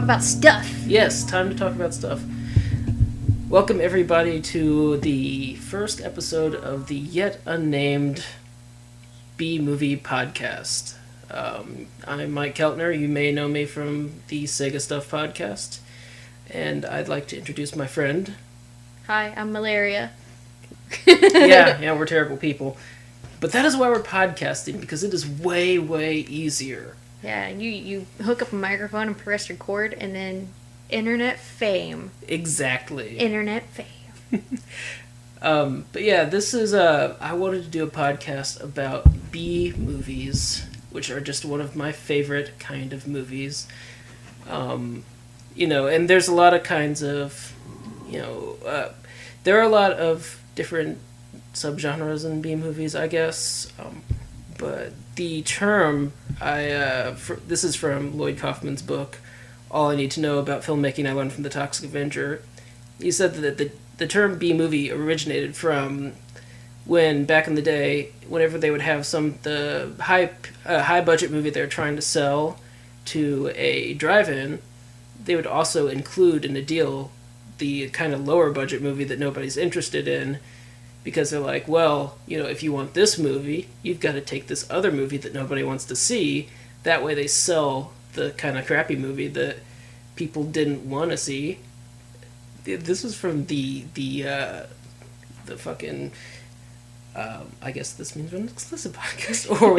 talk about stuff. Yes, time to talk about stuff. Welcome everybody to the first episode of the yet unnamed B-Movie podcast. I'm Mike Keltner. You may know me from the Sega Stuff podcast. And I'd like to introduce my friend. Hi, I'm Malaria. yeah, we're terrible people. But that is why we're podcasting, because it is way, way easier. Yeah, you hook up a microphone and press record, and then internet fame. Exactly. Internet fame. But yeah, this is I wanted to do a podcast about B movies, which are just one of my favorite kind of movies. And there's a lot of kinds of, there are a lot of different subgenres in B movies, I guess. But the term this is from Lloyd Kaufman's book, All I Need to Know About Filmmaking I Learned from the Toxic Avenger. He said that the term B-movie originated from when, back in the day, whenever they would have the high budget movie they're trying to sell to a drive-in, they would also include in the deal the kind of lower budget movie that nobody's interested in, because they're like, well, if you want this movie, you've got to take this other movie that nobody wants to see. That way they sell the kind of crappy movie that people didn't want to see. This was from the fucking... I guess this means we're an exclusive podcast. Or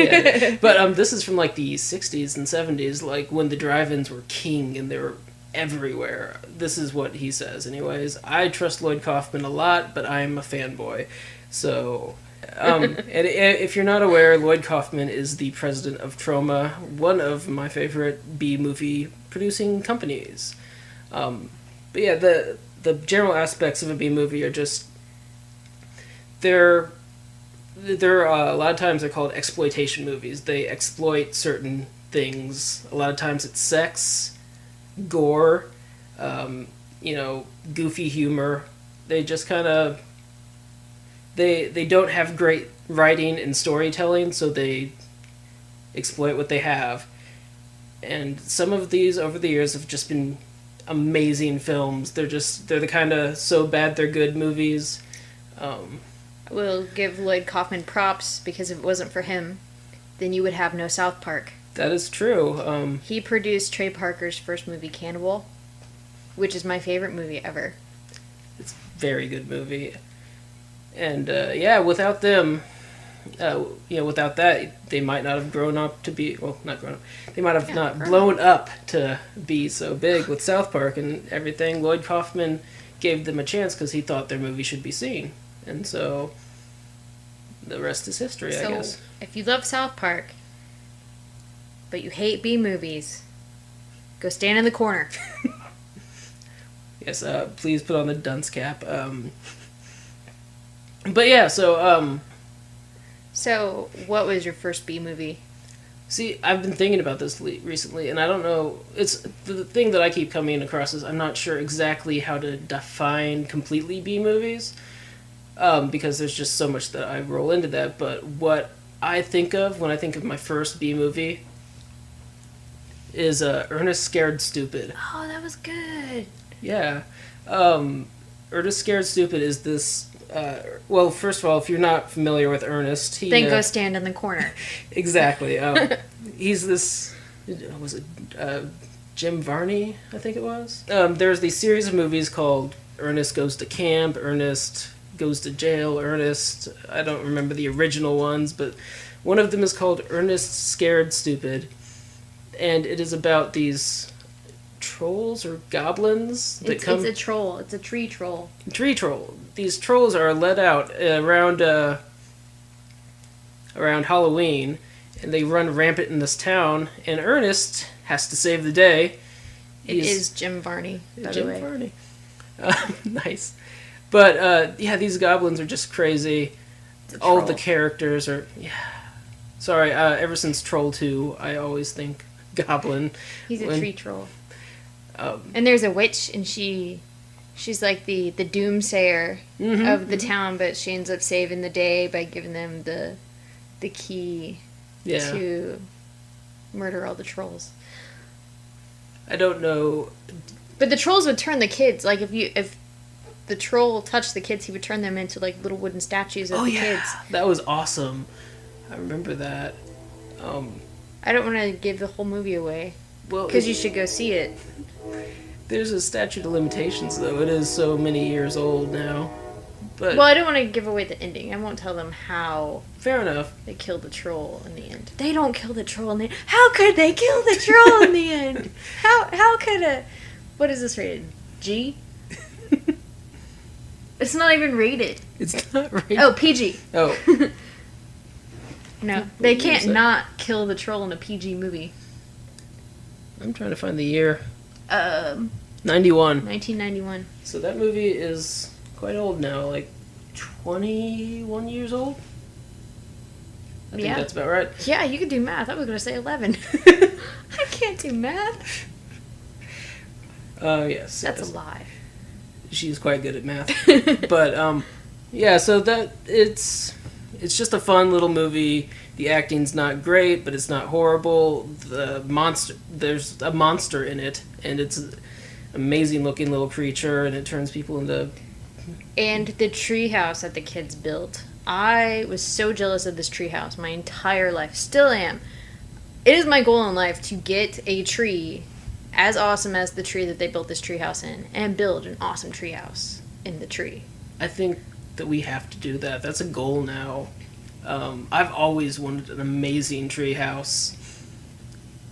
but this is from like the 60s and 70s, like when the drive-ins were king and they were everywhere. This is what he says anyways. I trust Lloyd Kaufman a lot, but I'm a fanboy. So, and if you're not aware, Lloyd Kaufman is the president of Troma, one of my favorite B-movie producing companies. But yeah, the general aspects of a B-movie are just... They're a lot of times they're called exploitation movies. They exploit certain things. A lot of times it's sex, gore, goofy humor. They just kind of... They don't have great writing and storytelling, so they exploit what they have. And some of these over the years have just been amazing films. They're the kind of so bad they're good movies. We'll give Lloyd Kaufman props, because if it wasn't for him, then you would have no South Park. That is true. He produced Trey Parker's first movie, Cannibal, which is my favorite movie ever. It's a very good movie. And, without them, without that, they might not have grown up to be... Well, not grown up. They might have not blown up to be so big with South Park and everything. Lloyd Kaufman gave them a chance because he thought their movie should be seen. And so, the rest is history, I guess. So, if you love South Park, but you hate B-movies, go stand in the corner. Yes, please put on the dunce cap. But yeah, so... So, what was your first B-movie? See, I've been thinking about this recently, and I don't know... It's the thing that I keep coming across is I'm not sure exactly how to define completely B-movies, because there's just so much that I roll into that. But what I think of when I think of my first B-movie is Ernest Scared Stupid. Oh, that was good. Yeah. Ernest Scared Stupid is this... well, first of all, if you're not familiar with Ernest... Then go stand in the corner. Exactly. He's this... Was it Jim Varney, I think it was? There's these series of movies called Ernest Goes to Camp, Ernest Goes to Jail, Ernest... I don't remember the original ones, but one of them is called Ernest Scared Stupid. And it is about these... trolls or goblins that come... It's a troll. It's a tree troll. Tree troll. These trolls are let out around Halloween, and they run rampant in this town, and Ernest has to save the day. It is Jim Varney, by the way. Jim Varney. Nice. But, these goblins are just crazy. All of the characters are... Yeah. Sorry, ever since Troll 2, I always think goblin. He's a tree troll. And there's a witch, and she's like the doomsayer of the town, but she ends up saving the day by giving them the key to murder all the trolls. I don't know. But the trolls would turn the kids, like, if the troll touched the kids, he would turn them into, like, little wooden statues of the kids. That was awesome. I remember that. I don't want to give the whole movie away. Well, because you should go see it. There's a statute of limitations, though. It is so many years old now. But well, I don't want to give away the ending. I won't tell them how. Fair enough. They killed the troll in the end. They don't kill the troll in the end. How could they kill the troll in the end? How could a... What is this rated? G? It's not even rated. It's not rated. Oh, PG. Oh. No, they can't not kill the troll in a PG movie. I'm trying to find the year. 91. 1991. So that movie is quite old now, like 21 years old? I think that's about right. Yeah, you could do math. I was going to say 11. I can't do math. Yes. That's a lie. She's quite good at math. But, yeah, so that, it's just a fun little movie. The acting's not great, but it's not horrible. There's a monster in it, and it's an amazing looking little creature, and it turns people into... And the treehouse that the kids built. I was so jealous of this treehouse my entire life. Still am. It is my goal in life to get a tree as awesome as the tree that they built this treehouse in, and build an awesome treehouse in the tree. I think that we have to do that. That's a goal now. I've always wanted an amazing treehouse.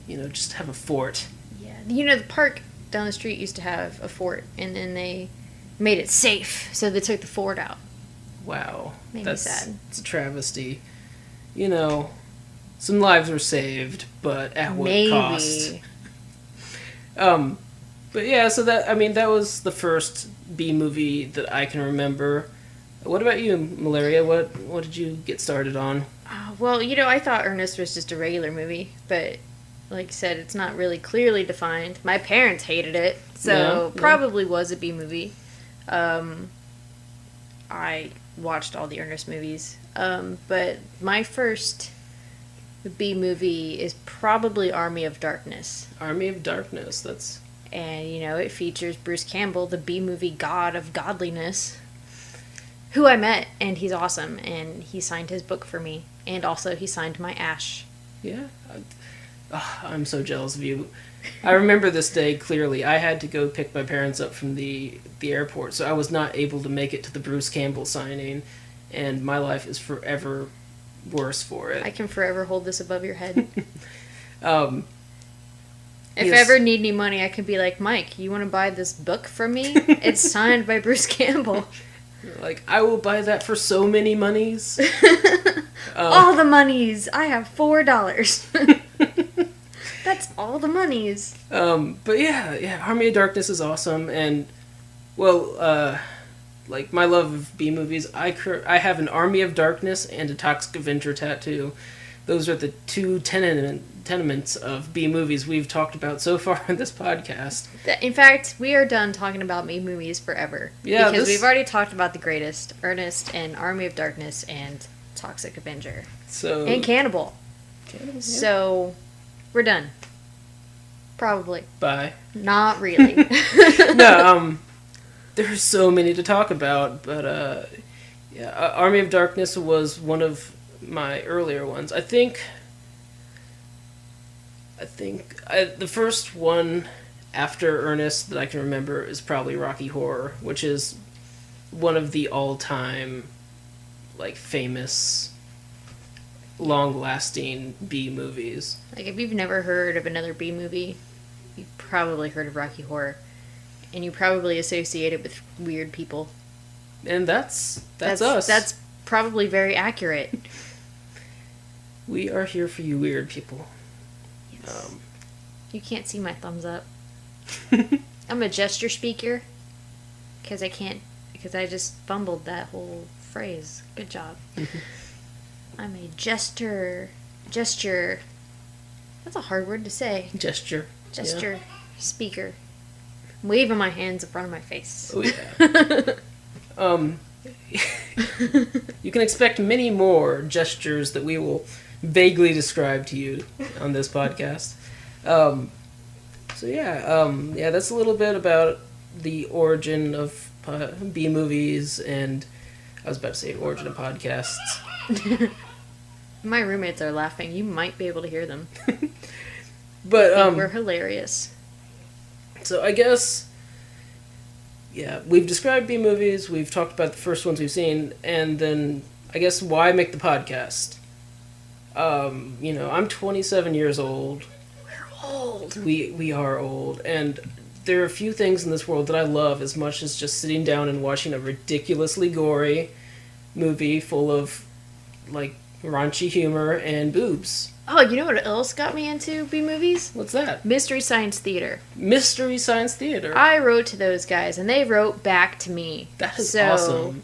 You know, just have a fort. Yeah. You know, the park down the street used to have a fort, and then they made it safe, so they took the fort out. Wow. Made me sad. It's a travesty. You know, some lives were saved, but at what cost? But yeah, so that was the first B movie that I can remember. What about you, Malaria? What did you get started on? Well, you know, I thought Ernest was just a regular movie, but like I said, it's not really clearly defined. My parents hated it, so probably was a B movie. I watched all the Ernest movies, but my first B movie is probably Army of Darkness. Army of Darkness, that's... And, you know, it features Bruce Campbell, the B movie god of godliness, who I met, and he's awesome, and he signed his book for me, and also he signed my Ash. Yeah? I'm so jealous of you. I remember this day clearly. I had to go pick my parents up from the airport, so I was not able to make it to the Bruce Campbell signing, and my life is forever worse for it. I can forever hold this above your head. If Yes. I ever need any money, I could be like, Mike, you want to buy this book from me? It's signed by Bruce Campbell. Like, I will buy that for so many monies. All the monies. I have $4. That's all the monies. But yeah, Army of Darkness is awesome, and well, like my love of B movies, I have an Army of Darkness and a Toxic Avenger tattoo. Those are the two tenements of B movies we've talked about so far in this podcast. In fact, we are done talking about B movies forever. Yeah, because we've already talked about the greatest, Ernest and Army of Darkness and Toxic Avenger. And Cannibal. Yeah. So, we're done. Probably. Bye. Not really. No, there's so many to talk about, but yeah, Army of Darkness was one of my earlier ones. I think the first one after Ernest that I can remember is probably Rocky Horror, which is one of the all-time like famous, long-lasting B movies. Like, if you've never heard of another B movie, you've probably heard of Rocky Horror. And you probably associate it with weird people. And that's us. That's probably very accurate. We are here for you weird people. Yes. You can't see my thumbs up. I'm a gesture speaker. Because I just fumbled that whole phrase. Good job. I'm a gesture. That's a hard word to say. Gesture. Speaker. I'm waving my hands in front of my face. Oh yeah. You can expect many more gestures that we will vaguely describe to you on this podcast. So yeah, that's a little bit about the origin of B movies, and I was about to say origin of podcasts. My roommates are laughing. You might be able to hear them. But We're hilarious. So I guess, yeah, we've described B movies. We've talked about the first ones we've seen, and then I guess why make the podcast? I'm 27 years old. We're old. We are old, and there are a few things in this world that I love as much as just sitting down and watching a ridiculously gory movie full of, like, raunchy humor and boobs. Oh, you know what else got me into B movies? What's that? Mystery Science Theater. Mystery Science Theater. I wrote to those guys, and they wrote back to me. That is awesome.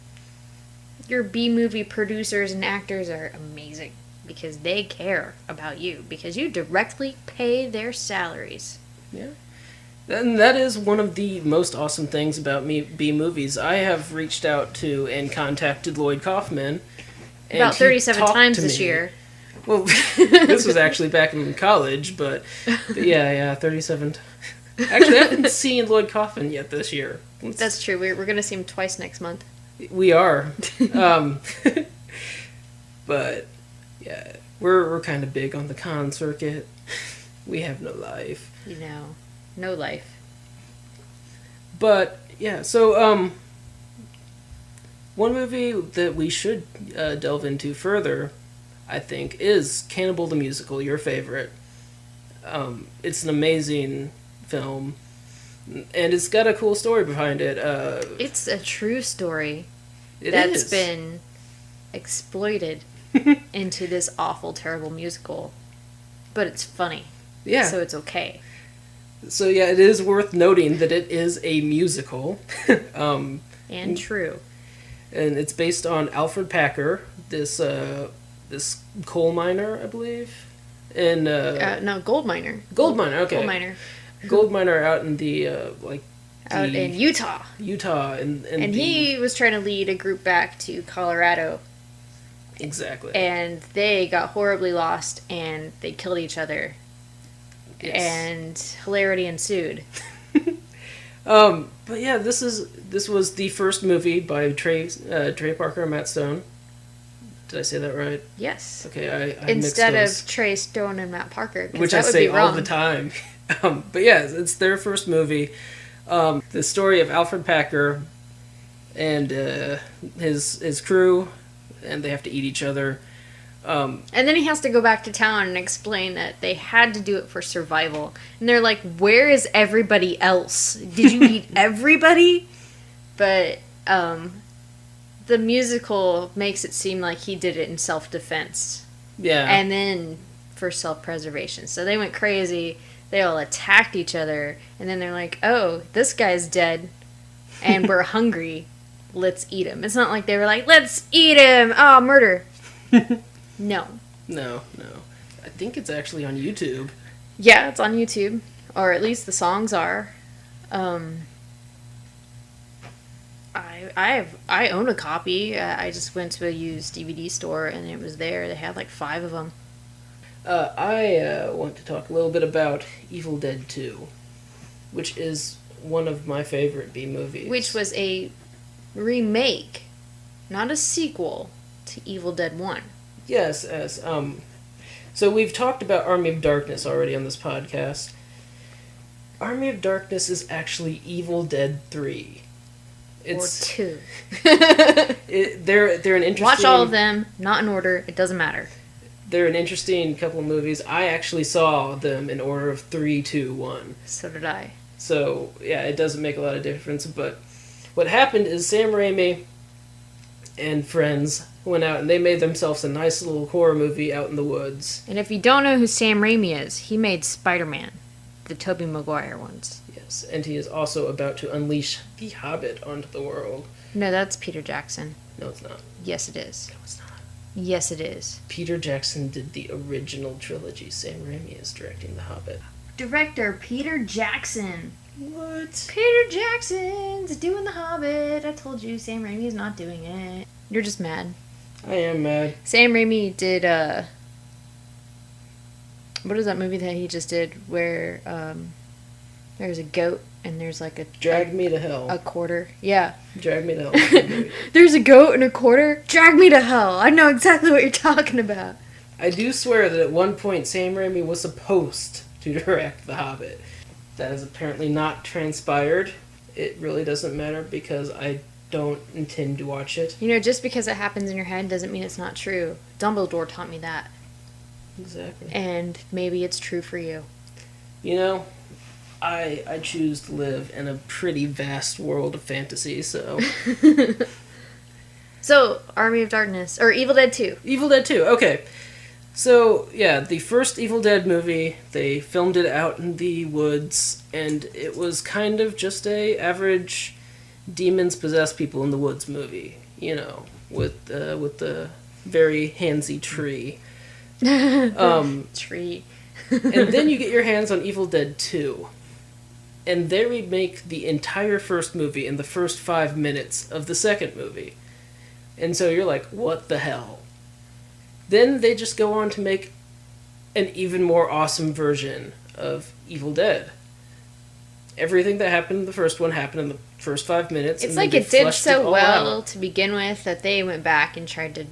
Your B movie producers and actors are amazing because they care about you because you directly pay their salaries. Yeah. And that is one of the most awesome things about B movies. I have reached out to and contacted Lloyd Kaufman. And about 37 times this me. year. Well, this was actually back in college, but yeah, 37. Actually, I haven't seen Lloyd Kaufman yet this year. That's true. We're going to see him twice next month. We are. But, yeah, we're kind of big on the con circuit. We have no life. You know, no life. But, yeah, so, one movie that we should delve into further, I think, is Cannibal the Musical, your favorite. It's an amazing film, and it's got a cool story behind it. It's a true story That's been exploited into this awful, terrible musical. But it's funny. Yeah. So it's okay. So, yeah, it is worth noting that it is a musical. And true. And it's based on Alfred Packer, this coal miner, I believe. And no, gold miner. Gold miner, okay. Gold miner. Gold miner out in the Out in Utah. And he was trying to lead a group back to Colorado. Exactly. And they got horribly lost and they killed each other. Yes. And hilarity ensued. But yeah, this was the first movie by Trey Parker and Matt Stone. Did I say that right? Yes. Okay, I Instead mixed of Trey Stone and Matt Parker, which that I would say be wrong. all the time. But yeah, it's their first movie. The story of Alfred Packer and his crew, and they have to eat each other. And then he has to go back to town and explain that they had to do it for survival. And they're like, where is everybody else? Did you eat everybody? But the musical makes it seem like he did it in self-defense. Yeah. And then for self-preservation. So they went crazy. They all attacked each other. And then they're like, oh, this guy's dead. And we're hungry. Let's eat him. It's not like they were like, let's eat him. Oh, murder. No. No. I think it's actually on YouTube. Yeah, it's on YouTube. Or at least the songs are. I own a copy. I just went to a used DVD store and it was there. They had like 5 of them. I want to talk a little bit about Evil Dead 2, which is one of my favorite B movies. Which was a remake, not a sequel, to Evil Dead 1. Yes. So we've talked about Army of Darkness already on this podcast. Army of Darkness is actually Evil Dead 3. It's, or 2. They're an interesting... Watch all of them, not in order, it doesn't matter. They're an interesting couple of movies. I actually saw them in order of 3, 2, 1. So did I. So, yeah, it doesn't make a lot of difference, but what happened is Sam Raimi and friends went out and they made themselves a nice little horror movie out in the woods. And if you don't know who Sam Raimi is, he made Spider-Man, the Tobey Maguire ones. Yes, and he is also about to unleash the Hobbit onto the world. No, that's Peter Jackson. No, it's not. Yes, it is. No, it's not. Yes, it is. Peter Jackson did the original trilogy. Sam Raimi is directing The Hobbit. Director Peter Jackson. What? Peter Jackson's doing The Hobbit. I told you Sam Raimi's not doing it. You're just mad. I am mad. Sam Raimi did, what is that movie that he just did where, There's a goat, and there's like a Drag Me to Hell. a quarter. Yeah. Drag Me to Hell. There's a goat and a quarter. Drag me to hell. I know exactly what you're talking about. I do swear that at one point Sam Raimi was supposed to direct The Hobbit. That has apparently not transpired. It really doesn't matter because I don't intend to watch it. You know, just because it happens in your head doesn't mean it's not true. Dumbledore taught me that. Exactly. And maybe it's true for you. You know, I choose to live in a pretty vast world of fantasy, so... So, Army of Darkness, or Evil Dead 2. Evil Dead 2, okay. So, yeah, the first Evil Dead movie, they filmed it out in the woods, and it was kind of just a average demons possess people in the woods movie, you know, with the very handsy tree. Tree. And then you get your hands on Evil Dead 2. And they remake the entire first movie in the first 5 minutes of the second movie. And so you're like, what the hell? Then they just go on to make an even more awesome version of Evil Dead. Everything that happened in the first one happened in the first 5 minutes. It's like it did so well to begin with that they went back and tried to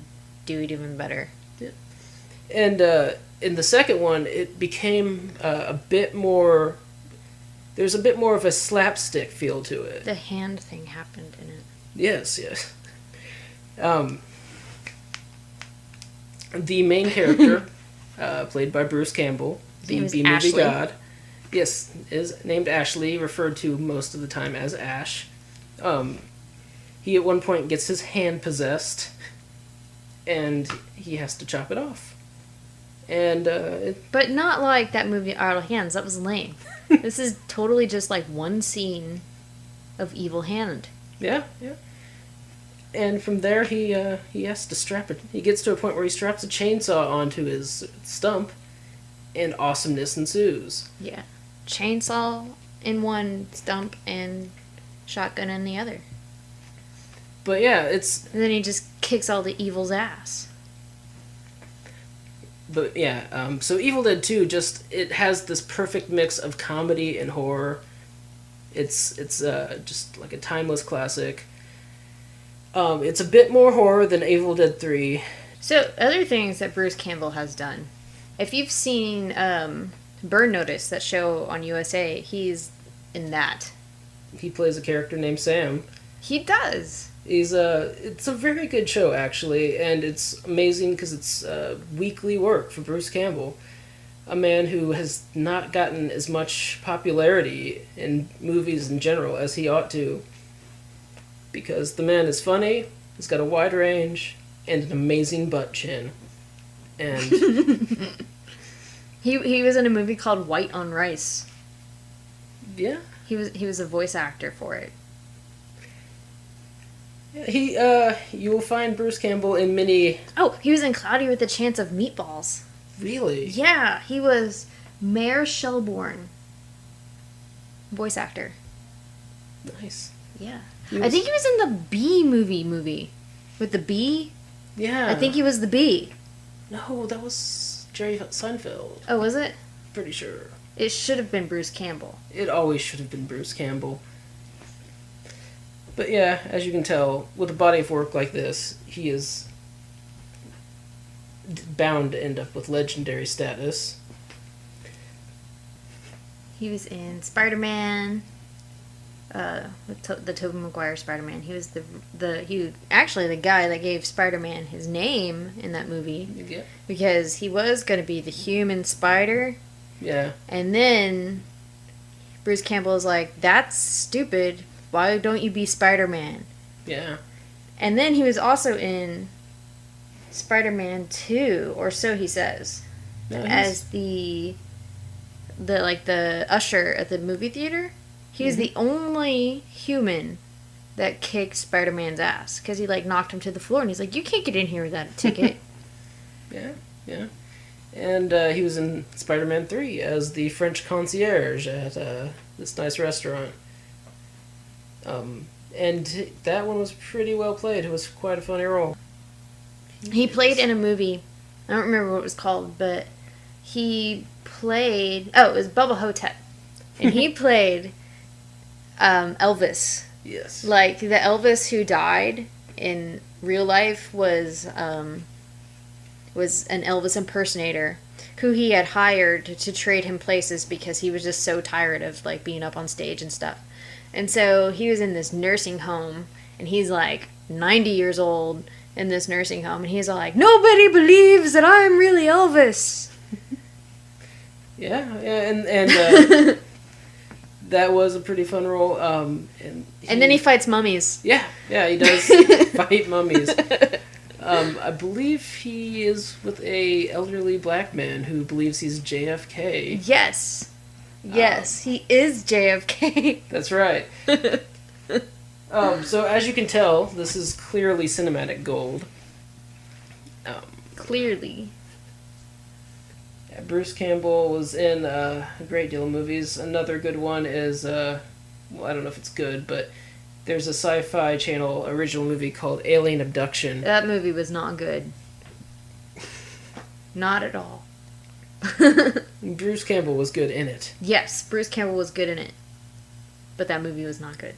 do it even better. Yeah. And in the second one, it became a bit more... There's a bit more of a slapstick feel to it. The hand thing happened in it. Yes, yes. The main character, played by Bruce Campbell, the B-movie god, yes, is named Ashley, referred to most of the time as Ash. He at one point gets his hand possessed, and he has to chop it off. And but not like that movie Idle Hands. That was lame. This is totally just like one scene of Evil Hand. Yeah, yeah. And from there, he has to strap it. He gets to a point where he straps a chainsaw onto his stump, and awesomeness ensues. Yeah, chainsaw in one stump and shotgun in the other. But yeah, it's... And then he just kicks all the evil's ass. But yeah, so Evil Dead 2 it has this perfect mix of comedy and horror. It's just like a timeless classic. It's a bit more horror than Evil Dead 3. So, other things that Bruce Campbell has done. If you've seen Burn Notice, that show on USA, he's in that. He plays a character named Sam. He does. It's a very good show, actually, and it's amazing because it's weekly work for Bruce Campbell, a man who has not gotten as much popularity in movies in general as he ought to, because the man is funny, he's got a wide range, and an amazing butt chin. And he was in a movie called White on Rice. Yeah. He was a voice actor for it. You will find Bruce Campbell in many... Oh, he was in Cloudy with a Chance of Meatballs. Really? Yeah, he was Mayor Shelbourne. Voice actor. Nice. Yeah. I think he was in the Bee movie. With the bee? Yeah. I think he was the bee. No, that was Jerry Seinfeld. Oh, was it? Pretty sure. It should have been Bruce Campbell. It always should have been Bruce Campbell. But yeah, as you can tell, with a body of work like this, he is bound to end up with legendary status. He was in Spider-Man, the Tobey Maguire Spider-Man. He was the guy that gave Spider-Man his name in that movie. Yeah. Because he was going to be the human spider. Yeah. And then Bruce Campbell is like, that's stupid. Why don't you be Spider-Man? Yeah. And then he was also in Spider-Man 2, or so he says, as the usher at the movie theater. He was the only human that kicked Spider-Man's ass because he knocked him to the floor, and he's like, "You can't get in here without a ticket." Yeah, yeah. And he was in Spider-Man 3 as the French concierge at this nice restaurant. And that one was pretty well played. It was quite a funny role. He played in a movie. I don't remember what it was called, but he played... Oh, it was Bubba Hotep. and he played Elvis. Yes. Like, the Elvis who died in real life was an Elvis impersonator who he had hired to trade him places because he was just so tired of, like, being up on stage and stuff. And so he was in this nursing home, and he's, like, 90 years old in this nursing home, and he's all like, nobody believes that I'm really Elvis. Yeah, and that was a pretty fun role. And then he fights mummies. Yeah, he does fight mummies. I believe he is with a elderly black man who believes he's JFK. Yes, he is JFK. That's right. So as you can tell, this is clearly cinematic gold. Clearly. Yeah, Bruce Campbell was in a great deal of movies. Another good one is, I don't know if it's good, but there's a Sci-Fi Channel original movie called Alien Abduction. That movie was not good. Not at all. Bruce Campbell was good in it. Yes, Bruce Campbell was good in it. But that movie was not good.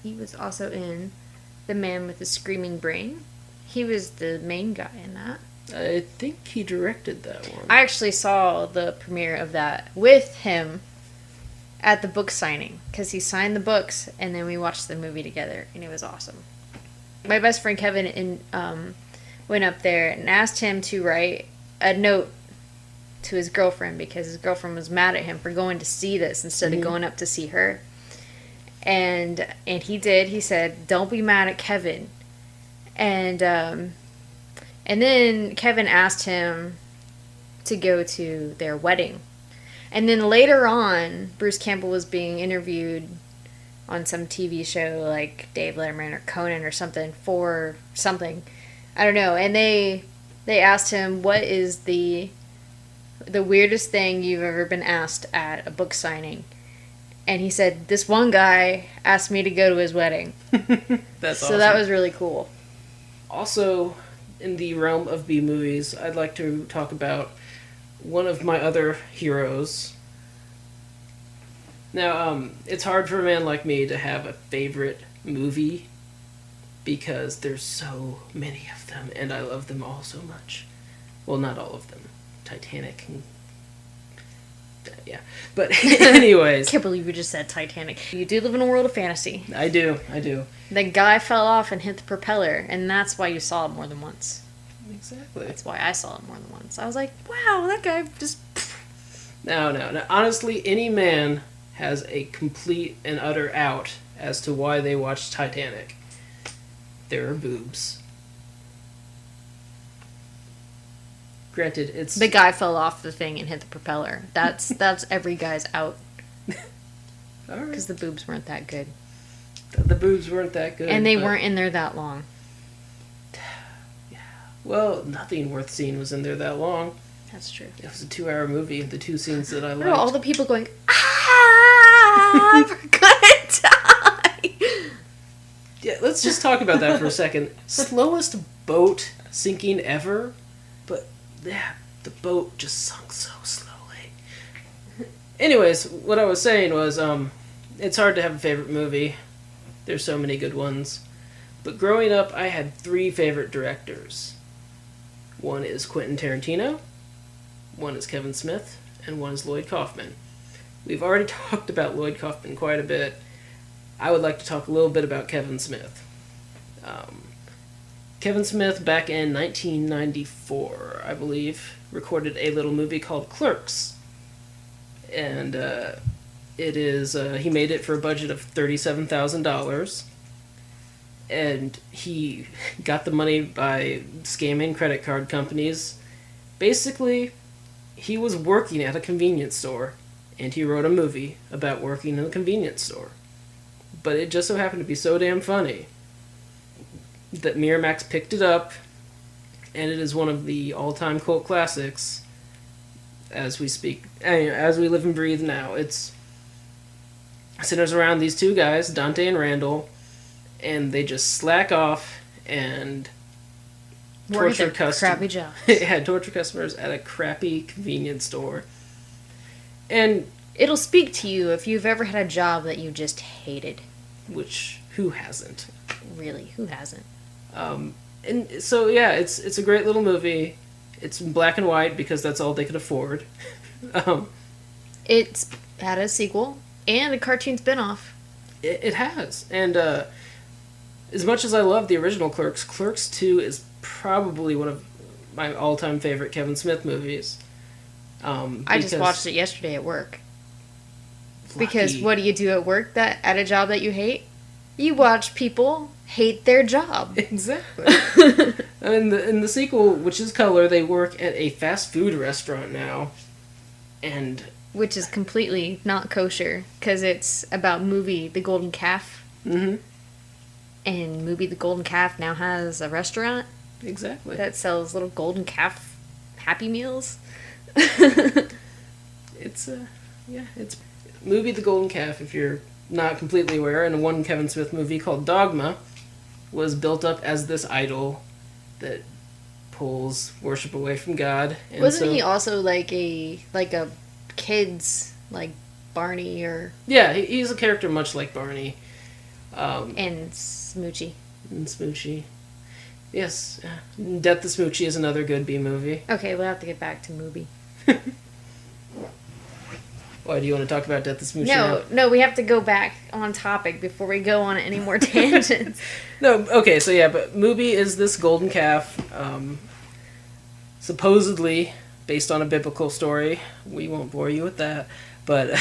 He was also in The Man with the Screaming Brain. He was the main guy in that. I think he directed that one. I actually saw the premiere of that with him at the book signing, because he signed the books and then we watched the movie together, and it was awesome. My best friend Kevin went up there and asked him to write a note to his girlfriend because his girlfriend was mad at him for going to see this instead of going up to see her. And he did. He said, "Don't be mad at Kevin." And then Kevin asked him to go to their wedding. And then later on, Bruce Campbell was being interviewed on some TV show like Dave Letterman or Conan or something for something. I don't know. And they asked him, what is the weirdest thing you've ever been asked at a book signing? And he said, this one guy asked me to go to his wedding. That's awesome. So that was really cool. Also, in the realm of B movies, I'd like to talk about one of my other heroes. Now, it's hard for a man like me to have a favorite movie because there's so many of them, and I love them all so much. Well, not all of them. Titanic and... yeah. But anyways. I can't believe you just said Titanic. You do live in a world of fantasy. I do. The guy fell off and hit the propeller, and that's why you saw it more than once. Exactly. That's why I saw it more than once. I was like, wow, that guy just... No. Honestly, any man has a complete and utter out as to why they watched Titanic. There are boobs. Granted, it's... The guy fell off the thing and hit the propeller. That's every guy's out. Alright. Because the boobs weren't that good. The boobs weren't that good. And they weren't in there that long. Yeah. Well, nothing worth seeing was in there that long. That's true. It was a 2-hour movie. The 2 scenes that I liked. All the people going, we're gonna die. Yeah, let's just talk about that for a second. Slowest boat sinking ever, but yeah, the boat just sunk so slowly. Anyways, what I was saying was, it's hard to have a favorite movie. There's so many good ones. But growing up, I had 3 favorite directors. One is Quentin Tarantino, one is Kevin Smith, and one is Lloyd Kaufman. We've already talked about Lloyd Kaufman quite a bit. I would like to talk a little bit about Kevin Smith. Kevin Smith, back in 1994, I believe, recorded a little movie called Clerks. And it is, he made it for a budget of $37,000. And he got the money by scamming credit card companies. Basically, he was working at a convenience store, and he wrote a movie about working in a convenience store. But it just so happened to be so damn funny that Miramax picked it up, and it is one of the all-time cult classics as we speak, as we live and breathe now. It centers around these 2 guys, Dante and Randall, and they just slack off and torture customers. Crappy job. Yeah, torture customers at a crappy convenience store. And It'll speak to you if you've ever had a job that you just hated. Which, who hasn't? Really, who hasn't? And so, yeah, it's a great little movie. It's in black and white because that's all they could afford. It's had a sequel and a cartoon spin-off. It has. And as much as I love the original Clerks, Clerks 2 is probably one of my all-time favorite Kevin Smith movies. I just watched it yesterday at work. Because what do you do at work at a job that you hate? You watch people hate their job. Exactly. And in the sequel, which is color, they work at a fast food restaurant now. And which is completely not kosher, because it's about Movie the Golden Calf. Mm-hmm. And Movie the Golden Calf now has a restaurant. Exactly. That sells little golden calf Happy Meals. It's Movie the Golden Calf, if you're not completely aware, and one Kevin Smith movie called Dogma was built up as this idol that pulls worship away from God. And wasn't he also like a kid's like Barney or yeah, he's a character much like Barney. And Smoochie. And Smoochie. Yes, Death to Smoochie is another good B movie. Okay, we'll have to get back to Movie. Why do you want to talk about Death to Smoochie now? No, we have to go back on topic before we go on any more tangents. No, okay, so yeah, but Movie is this golden calf, supposedly based on a biblical story. We won't bore you with that, but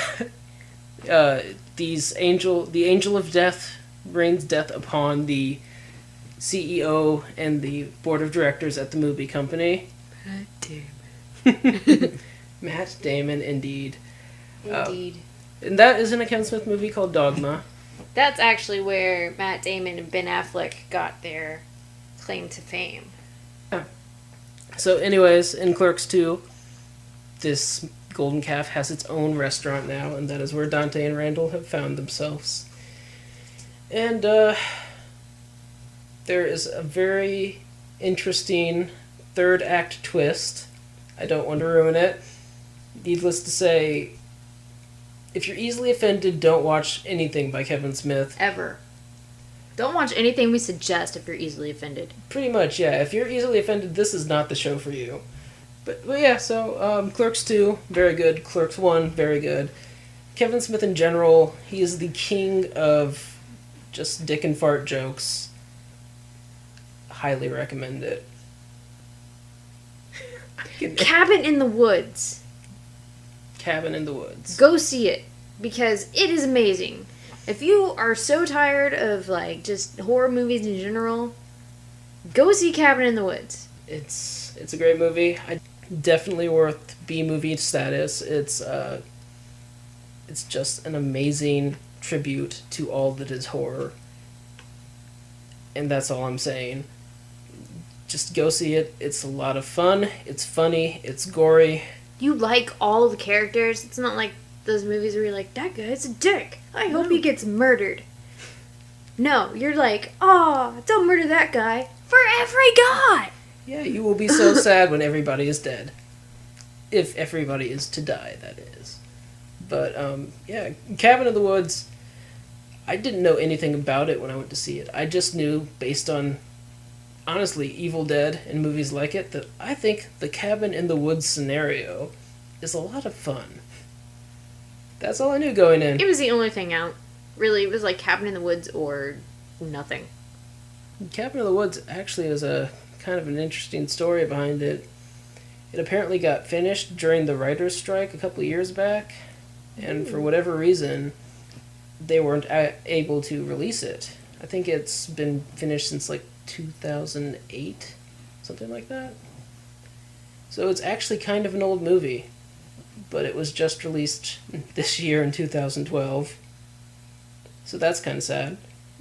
the angel of death rains death upon the CEO and the board of directors at the movie company. Matt Damon. Matt Damon, indeed. Indeed. And that is in a Kevin Smith movie called Dogma. That's actually where Matt Damon and Ben Affleck got their claim to fame. Yeah. So anyways, in Clerks 2, this golden calf has its own restaurant now, and that is where Dante and Randall have found themselves. And there is a very interesting third act twist. I don't want to ruin it. Needless to say, if you're easily offended, don't watch anything by Kevin Smith. Ever. Don't watch anything we suggest if you're easily offended. Pretty much, yeah. If you're easily offended, this is not the show for you. But yeah, so Clerks 2, very good. Clerks 1, very good. Kevin Smith in general, he is the king of just dick and fart jokes. Highly recommend it. Cabin in the Woods. Cabin in the Woods. Go see it, because it is amazing. If you are so tired of like just horror movies in general, go see Cabin in the Woods. It's a great movie. Definitely worth B movie status. It's just an amazing tribute to all that is horror. And that's all I'm saying. Just go see it. It's a lot of fun. It's funny. It's gory. You like all of the characters. It's not like those movies where you're like, that guy's a dick. I hope he gets murdered. No, you're like, oh, don't murder that guy. For every guy. Yeah, you will be so sad when everybody is dead. If everybody is to die, that is. But, yeah, Cabin in the Woods, I didn't know anything about it when I went to see it. I just knew, based on, honestly, Evil Dead and movies like it, that I think the Cabin in the Woods scenario is a lot of fun. That's all I knew going in. It was the only thing out. Really, it was like Cabin in the Woods or nothing. Cabin in the Woods actually is a kind of an interesting story behind it. It apparently got finished during the writer's strike a couple of years back, and for whatever reason, they weren't able to release it. I think it's been finished since like 2008, something like that. So it's actually kind of an old movie, but it was just released this year in 2012. So that's kind of sad.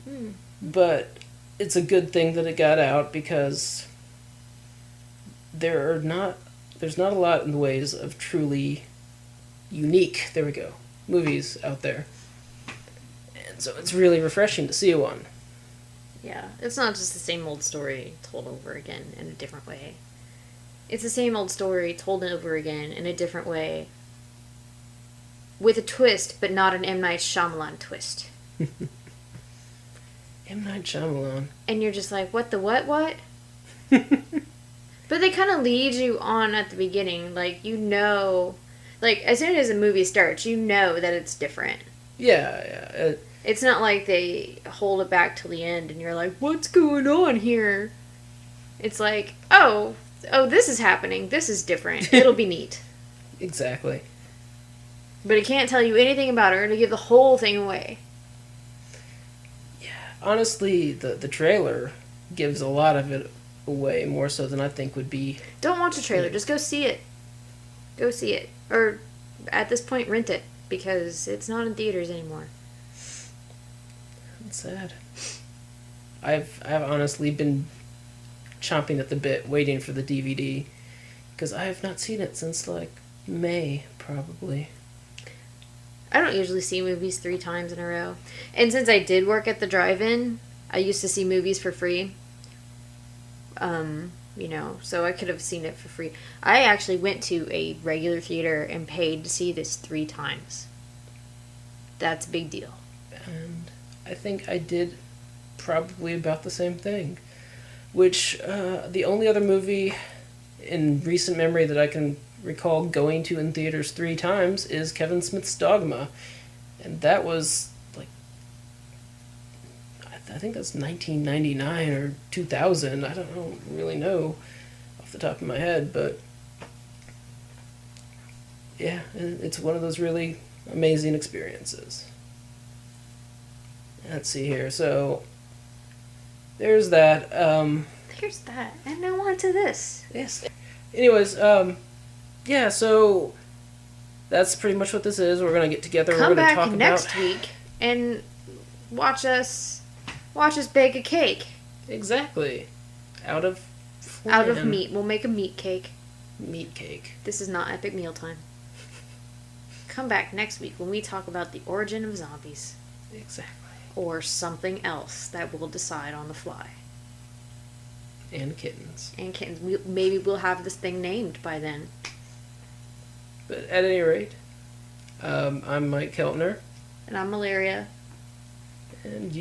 Mm. But it's a good thing that it got out, because there's not a lot in the ways of truly unique, there we go, movies out there. And so it's really refreshing to see one. Yeah, it's not just the same old story told over again in a different way. It's the same old story told over again in a different way. with a twist, but not an M. Night Shyamalan twist. M. Night Shyamalan. And you're just like, what the what? But they kind of lead you on at the beginning. Like, you know... Like, as soon as a movie starts, you know that it's different. Yeah. It's not like they hold it back till the end and you're like, what's going on here? It's like, oh, this is happening. This is different. It'll be neat. Exactly. But it can't tell you anything about her to give the whole thing away. Yeah. Honestly, the trailer gives a lot of it away, more so than I think would be... Don't watch the trailer. Just go see it. Go see it. Or, at this point, rent it. Because it's not in theaters anymore. It's sad. I've honestly been chomping at the bit, waiting for the DVD. Because I have not seen it since, like, May, probably. I don't usually see movies 3 times in a row. And since I did work at the drive-in, I used to see movies for free. You know, so I could have seen it for free. I actually went to a regular theater and paid to see this 3 times. That's a big deal. And I think I did probably about the same thing. Which, the only other movie in recent memory that I can recall going to in theaters 3 times is Kevin Smith's Dogma. And that was, like, I think that's 1999 or 2000. I don't really know off the top of my head, but yeah, it's one of those really amazing experiences. Let's see here. So there's that. There's that. And now on to this. Yes. Anyways, yeah, so that's pretty much what this is. We're gonna get together. Come We're gonna back talk next about... week and watch us bake a cake. Exactly. Out of Out of meat. We'll make a meat cake. Meat cake. This is not epic mealtime. Come back next week when we talk about the origin of zombies. Exactly. Or something else that we'll decide on the fly. And kittens. And kittens. Maybe we'll have this thing named by then. But at any rate, I'm Mike Keltner. And I'm Malaria. And you